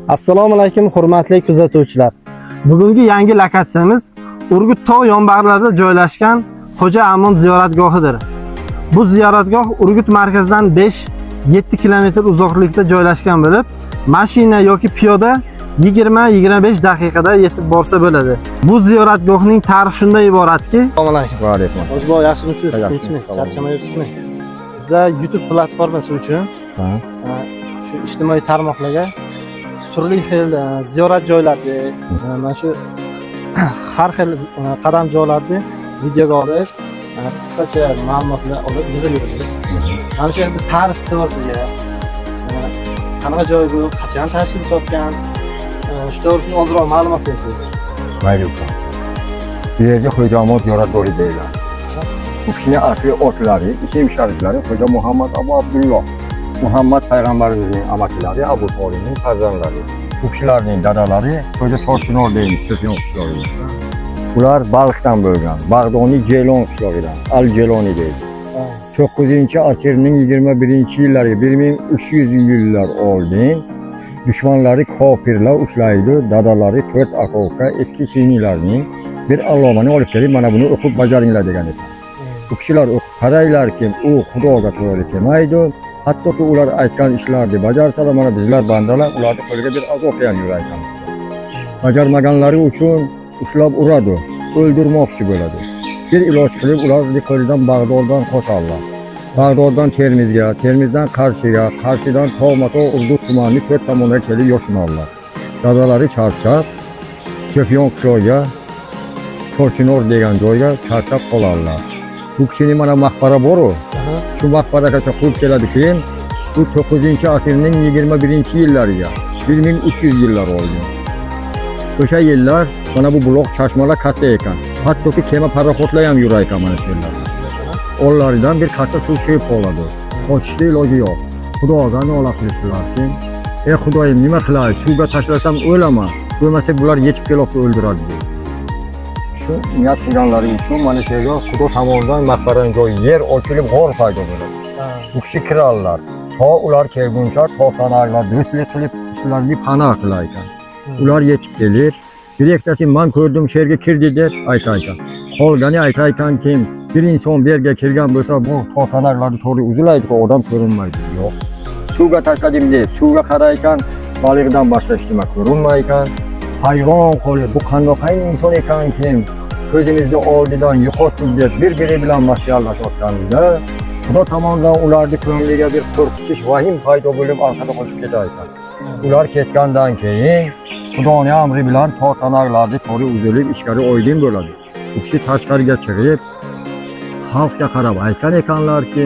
Assalomu alaykum hurmatli kuzatuvchilar. Bugungi yangi lokatsiyamiz Urgut tog' yonbag'rilarida joylashgan Xo'ja Amun ziyoratgohidir. Bu ziyoratgoh Urgut markazidan 5-7 kilometr uzoqlikda joylashgan bo'lib, mashina yoki piyoda 20-25 daqiqada yetib borsa bo'ladi. Bu ziyoratgohning tarixi shunday iboratki, assalomu alaykum. Va alaykum assalom. O'zboq yaxshimisiz? Tinchmi? Charchamayapsizmi? Biza YouTube platformasi uchun shu ijtimoiy tarmoqlarga turli xil ziyorat joylarni, mana shu har xil qadam joylarni videoga olib, qisqacha ma'lumotlar olib yig'ib. Mana shu yerda tarix to'g'risida, qanaqa joy bu, qachon tashkil topgan, shu to'g'risida ozroq ma'lumot bersangiz. Mayli uka. Bu yerga Xo'ja Amun ziyoratgohi deyiladi. Bu kishining asli otlari, ism shariflari Xo'ja Muhammad Abu Abdulloh. Muhammad payg'ambarimizning amakilari, Abu Tolibning farzandlari. Bu kishilarning dadalari Xo'ja Sochchinor deymiz, Ko'piyon qishlog'i. Ular Balxdan bo'lgan, Bag'doniy Jelon qishlog'idan, Al-Jeloni deydi. 9-asrning 21-yillariga 1300 yillar oldin dushmanlari kofirlar ushlaydi, dadalari 4 aka uka 2 singlarining bir allomani olib kelib, mana buni o'qib bajaringlar degan ekan. Bu kishilar o'qib qaraylarki, u Xudoga to'g'ri kelmaydi. Hattoki ular aytgan ishlarni bajarsalar, mana bizlar bandalar ularni qo'liga bir azob bilan yuraykan. Bajarmaganlari uchun ushlab uradi, o'ldirmoqchi bo'ladi. Bir iloj qilib ularni qo'lidan Bag'doddan qo'sharlar. Bag'doddan Termizga, Termizdan Qarshiga, Qarshidan Tog'matog' Urgut tumani 4 tomonga kelib yo'shinarlar. Dadalari charchab, Ko'piyon qishlog'iga, Sochchinor degan joyga charchab qolarlar. Bu kishining mana maqbara bor-ku. Şu maqbaragacha qurib keladi keyin bu 9-asrning 21-yillariga 1300 yillar oldi. O'sha yillar mana bu buloq chashmalar katta ekan. Hattoki kema paraxodlar ham yurar ekan mana shu yerlarda. Onlardan bir katta suv chiqib qoladi. Qochishga iloji yo'q. Xudoga nola qilishdilarki, ey Xudoyim, nima qilay? Suvga tashlasam o'laman. Bo'lmasa bular yetib kelib o'ldiradi. Shu niyat qilganlari uchun mana shu yerga Xudo tomonidan maqbaraning joyi yer ochilib g'or paydo bo'ladi. Bu kishi kirarlar. To ular kelguncha to'xtanarlar, do'stlik qilib ishlarni panoh qilar ekan. Ular yetib kelib, direktasi men ko'rdim sherga kirdi deb aytar ekan. Qolgani aytar ekanki, bir inson bu yerga kirgan bo'lsa, bu to'xtanarlarni to'g'ri uzilaydi, odam ko'rinmaydi. Yo'q. Suvga tashladim deb, suvga qarar ekan, balig'idan boshqa hech nima ko'rinmay ekan. Hayron qolib, bu qanday inson ekanki, ko'zimizda oldidan yo'qotib deb bir-biri bilan maslahallashayotganida, Xudo tomonidan ularning ko'ngliga bir qo'rqish, vahim paydo bo'lib orqada qochib ketar ekan. Ular ketgandan keyin Xudoning amri bilan to'xtanarlarni to'g'ri uzilib ichkari oydin bo'ladi. Bu kishi tashqariga chiqib, xalqqa qarab aytgan ekanlarki,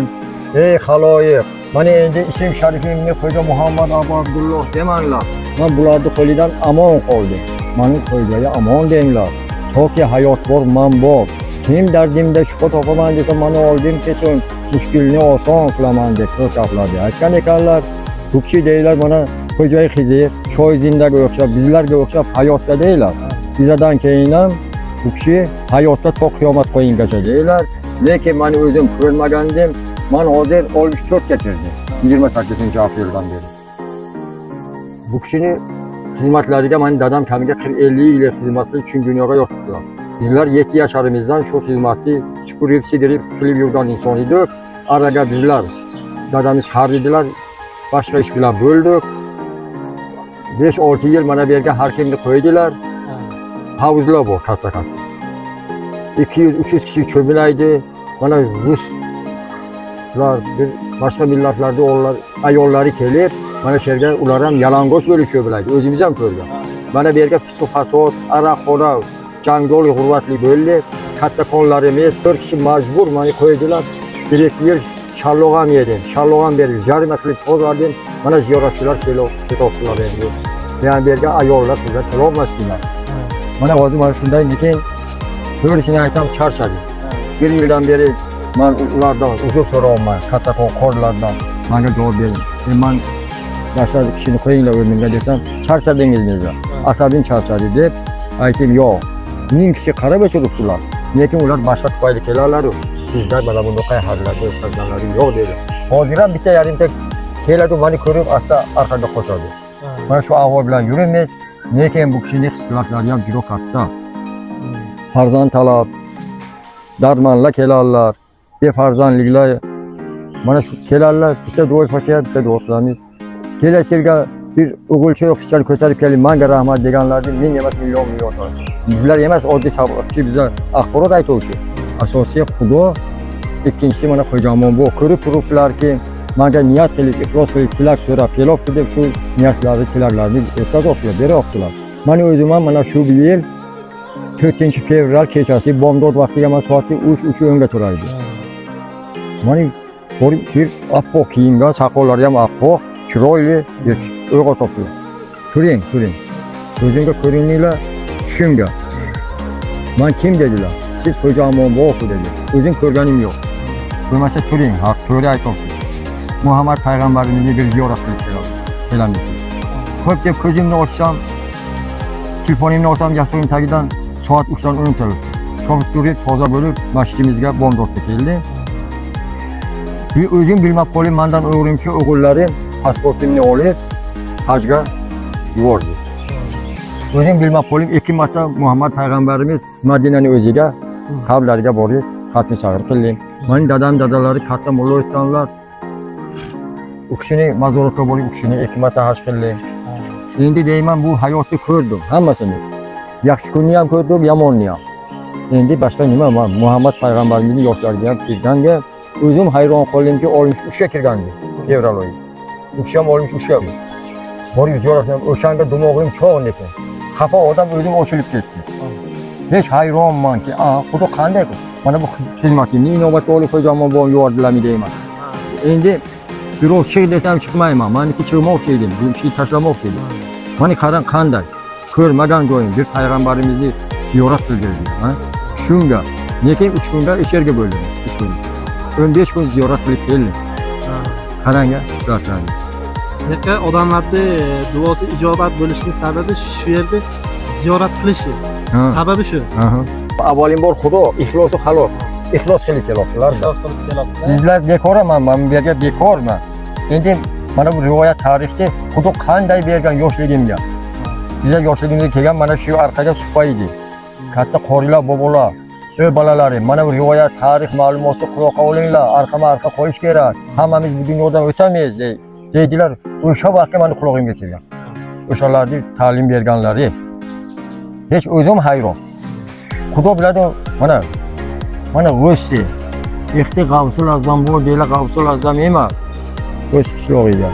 ey xaloyiq, mana endi ism sharifimni Xo'ja Muhammad Abu Abdulloh demanglar. Men bularning qo'lidan amon qoldim. Meni qo'ygaga amon denglar. Toki hayot bor, men bor. Kim dardimda shifo topaman desa, meni oldim kesin, mushkulni oson qilaman deb ko'rsatlardi. Aytgan ekanlar, bu kishi deylar mana Xo'ja Xizr, shoy zindaga o'xshab, bizlarga o'xshab hayotda deylar. Bizadan keyin ham bu kishi hayotda to qiyomat qo'yingacha deylar. Lekin men o'zim ko'rmagandim. Men hozir 64 ga kirdim. 28-apreldan beri. Bu kishini xizmatlariga men dadam kamiga 40-50 yil xizmat qilib uchun dunyoga yo'qdilar. Bizlar 7 yasharimizdan shu xizmatni supurib, sidirib qilib yurgan inson edik. Araga bizlar dadamiz qaridilar, boshqa ish bilan bo'ldik. 5-6 yil mana bu yerga har kimni qo'ydilar. Havuzlar bor katta-katta. 200-300 kishi cho'milaydi. Mana ruslar, bir boshqa millatlarda o'g'illar, ayollari kelib, mana shu yerga ular ham yalang'och bo'lishib bilaydi. O'zimiz ham ko'rgan. Mana bu yerga fisq fasod, aroqxona, jango'li g'urbatli bo'ldi. Katta qonlarimiz 4 kishi majbur meni qo'ydilar. Direktor shallo'g'am yedim. Shallo'g'am berib, jarima qilib qo'yardim. Mana ziyoratchilar ketibdilar endi. Yani bu yerga ayollar qizlar kelolmasdilar. Mana hozir mana shunday, lekin to'g'risini aytsam charchadim. 1 yildan beri men ulardan uzr so'rayman, katta qorlardan. Menga javob bering. Men boshqa kishini qo'yinglar o'rnimga desam, charchadingizmi? Asabim charchadi deb aytdim, yo'q. 1000 kishi qarab o'tiribdilar. Lekin ular boshqa tufayli kelarlar-ku. Sizlar mana bunday harlarga o'tkazganlari yo'q dedi. Hozir ham bitta yarimta keladi, meni ko'rib asta orqaga qochadi. Mana shu ahvol bilan yuramiz. Lekin bu kishining hissiyotlari ham juda katta. Farzand talab, darmonlar kelarlar, befarzandliklar. Mana shu kelarlar, bitta duo fakir, bitta duo qilamiz. Kelajakga bir o'g'ilcha o'qishlar ko'tarib kelib, menga rahmat deganlarni ming emas, million tor. Bizlar emas, oddiy sababchi bizlar axborot aytuvchi. Asosiy Xudo, ikkinchisi mana Xo'jamon bu ko'rib turiblarki, menga niyat qilib, iflos qilib, tilak so'rab kelib deb shu niyatlarni, tilaklarni o'tkazibdilar, beryaptilar. Mana o'zim ham mana shu yil 4-fevral kechasi bomdod vaqtiga men soat 3:10 ga turardi. Mana bir appo kiyimga, soqollari ham appo, chiroyli o'g'il topdilar. Turing. O'zingga ko'ringlar, tushunga. Men kim dedilar? Siz Xo'jamon bo'ku dedi. O'zing ko'rganim yo'q. Bo'lmasa turing, haq to'g'ri aytibsiz. Muhammad payg'ambarimizni bir ziyorat qilib kelamiz. Xo'p deb ko'zimni ochsam, telefonimni olsam, yastovim tagidan soat 3dan 10 turibdi. Chopib turib, toza bo'lib, masjidimizga bomdodga keldi. O'zim bilmab qo'lim, mendan o'g'limchi o'g'illarim pasportimni olib, hajga yubordi. O'zim bilmab qo'lim 2 marta Muhammad payg'ambarimiz Madinaning o'ziga, qabrlariga borib, xatmi sag'ir qildim. Mening dadalari katta mulla o'tganlar. U kishining mazoratga borib, u kishining 2 marta haj qildim. Endi deyman, bu hayotni ko'rdim, hammasini. Yaxshi kunni ham ko'rdim, yomonni ham. Endi boshqa nima? Muhammad payg'ambarimizning yoshlariga ham kirganga o'zim hayron qoldimki, 63 ga kirgandi fevral oyi. U kishi ham 63 ga. Borib ziyoratga o'shanga dumog'im cho'g'in ekan. Xafa odam o'zim ochilib ketdi. Hech hayronmanki, xudo qanday qildi? Mana bu xizmatimni inobatga olib Xo'jamon bo'm yubordilarmi deyman. Endi birov chiq desam chiqmayman. Meniki chiqmoqchi edim, bu ishni tashlamoqchi edim. Mana qarang qanday. Ko'rmagan joyim bir payg'ambarimizni ziyorat qildirdi, ha? Shunga, lekin 3 kunga isherga bo'ldim, 3 kun. 15 kun ziyorat qilib keldim. Qarang, sizlarni. Lekin odamlarning duosi ijobat bo'lishining sababi shu yerda ziyorat qilishi. Sababi shu. Avvalambor Xudo iflosi xalos. Iflos qilib kelibdilar. Bizlar bekorman, men bu yerga bekorman. Endi mana bu rivoyat tarixda Xudo qanday bergan yoshligimga. Bizlar yoshligimizga kelgan mana shu orqaga suhbaydi. Katta qorilar, bobolar, bolalarim, mana bu rivoyat tarix ma'lumotni quloqqa olinglar, arqa qo'yish kerak. Hammamiz bu dunyodan o'tamiz deydilar. O'sha vaqtda meni quloqimga kelgan. O'shalarning ta'lim berganlari. Hech o'zim hayron. Xudo biladi, mana G'o'shi, Ixti G'avsul Azam bu deyla G'avsul Azam emas. O'z qishlog'iga.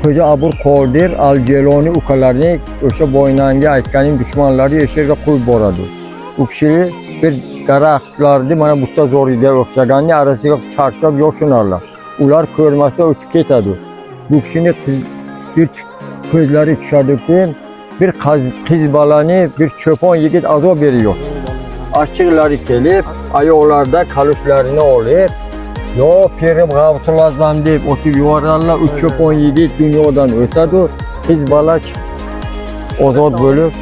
Xo'ja Abul Qodir Al-Jeloni ukalarining o'sha boynanga aytganing dushmanlari yerga qo'yib boradi. U kishi bir daraxtlarni mana bu yerda zo'riga o'xshaganni arasiga charchoq yo'qshinarlar. Ular ko'rmasdan o'tib ketadi. Bu kishining bir ko'zlari tushadiki, bir qiz balani bir cho'pon yigit azob beriyor. Aşçıları kelib, ayoqlarda kalushlarini olib, yo Pirim G'avsul Azam deb o'tib yuborarlar. 3 cho'pon yigit dunyodan o'tadi, qiz bala ozod bo'lib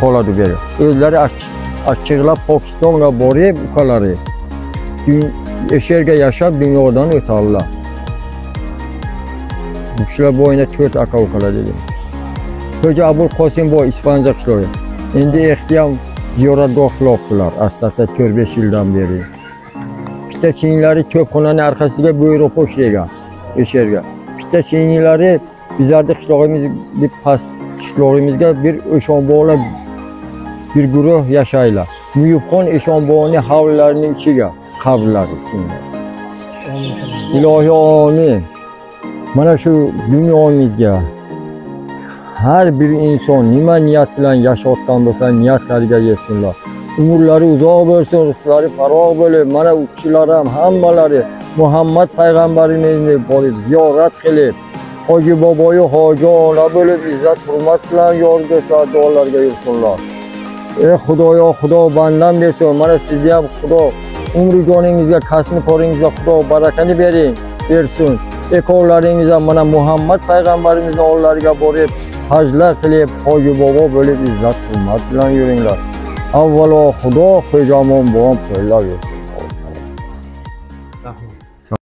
qoladi beri. O'zlari achchiqlab Pokistonga borib, ukalari esherga yashab dunyodan o'tadilar. Bu kishilar bo'yina 4 aka ukalar dedi. Xo'ja Abul Qosim bu Ispanza qishlog'i. Endi ehtiyom ziyoratgoh qilibdilar, aslida 4-5 yildan beri. Bitta singlari to'pxonaning orqasiga buyruq qo'shilgan esherga. Bitta singlari bizlarning qishlog'imizga past qishlog'imizga bir O'shonbo'lar bir guruh yashaylar. Muyubxon Eshonbo'ning havllarining ichiga qabrlari singan. Ilohi amin. Mana shu dunyomizga har bir inson nima niyat bilan yashayotgan bo'lsa, niyatlariga yetsinlar. Umrlari uzoq bo'lsin, rizqlari farog' bo'lib, mana u kishilar ham hammalari Muhammad payg'ambarimizni borib ziyorat qilib, hoji boboyi hoji ona bo'lib izzat hurmat bilan yorgizlar, duolarga yursinlar. Ey Xudoyo, Xudo bandam desin, mana sizni ham Xudo umri joningizga, kasb koringizga Xudo barakani bersin. Ekonlaringizga mana Muhammad payg'ambarimizning oldilariga borib hajlar qilib, hoji bobo bo'lib izzat hurmat bilan yuringlar. Avvalo Xudo Xo'jamon bo'm qo'ylar.